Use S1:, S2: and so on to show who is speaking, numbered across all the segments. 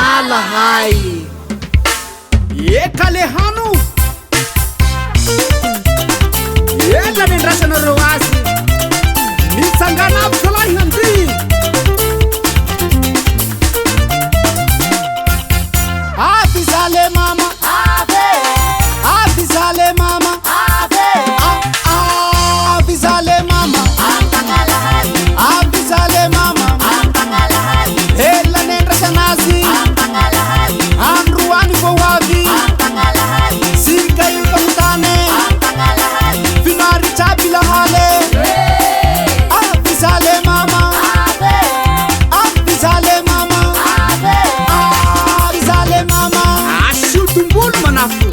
S1: Antangalahay Ekalehano Ela nendrasanareo azy mitsangana aby zalahy handy Ave zale mama Ave Ave zale mama Ave Ave zale mama Antangalahay Ave zale mama Antangalahay Ela nendrasanazy Antangalahay Androany vao avy Antangalahay Sika io kamitane Antangalahay Finaritra aby lahale Ave zale mama Ave Ave zale mama Ave Ave zale mama Asio tombolo manafo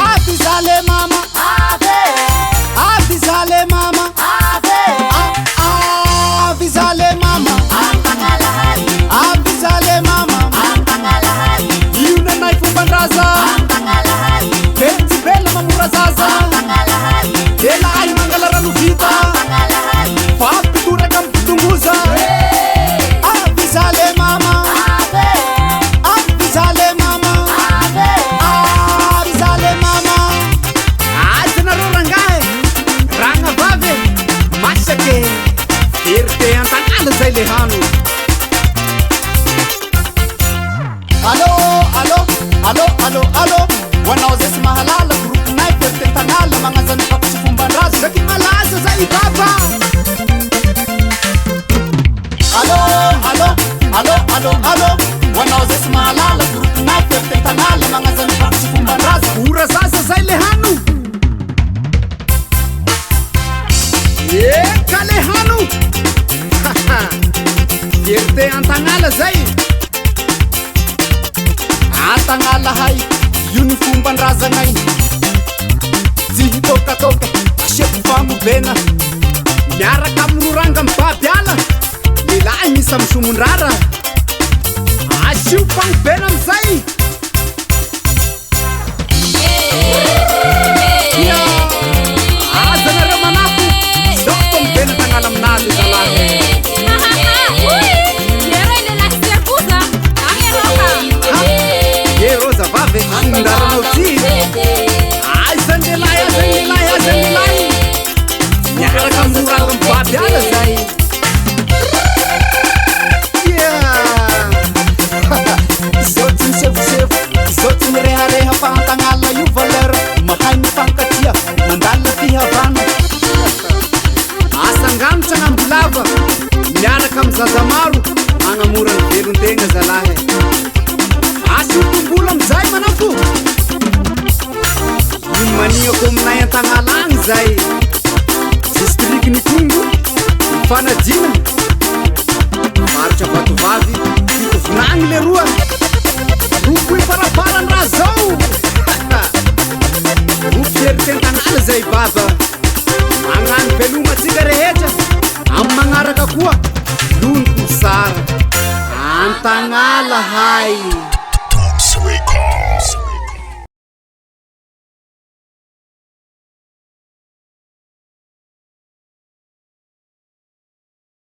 S1: Ave zale mama Ave Ave zale mama Ave Ave zale mama Antangalahay Ave zale mama Antangalahay Io nanay fombandraza Antangalahay Betsy bela mamora zaza Antangalahay Ela ay mangala rano vita Antangalahay Fapituraka ampitongoza Ave zale mama Ave Ave zale mama Ave Ave zale mama Azanareo rangahy Ragna vavy Masake Erite Antangala zay le hano Allo allo allo allo allo Wanao zay sy mahalala groupenay Erite Antangala magnazany fakotsy fombandraza Zaky malaza zay baba Allo allo allo allo allo Wanao zay sy mahalala groupenay Erite Antangala magnazany fakotsy fombandraza Ora zaza zay le hano Eka le hano Erite Antangala zay Antangalahay io ny fomban-drazanay tsy hitokatoka asiako famobena miaraka amin'ny oranga mibaby ala lehilahy misy amin'ny somondrara asio famobena amizay azanareo manafo zao famobena Antangala aminazy zalahy Rosa vavy somondraranao ty Azan lelahy azan lelahy azan lelahy miaraka amin'ny oranga mibaby ala zay Zao tsy misevosevo zao tsy mirehareha fa Antangala io valeur mahay mifankatia mandalina fihavana asanganitra agnambolava miaraka amin'ny zaza maro agnamora ny velon-tegna zalahy Asio tombolo amizay manafo Ino maniako aminay Antangala agny zay district ny Kongo mifanadina Maritra vatovavy fitovonagny le roa Roko ifaraparany raha zao Roko Erite Antangala zay baba Magnano velomatsika rehetra Amin'ny magnaraka koa Lony kosara Antangalahay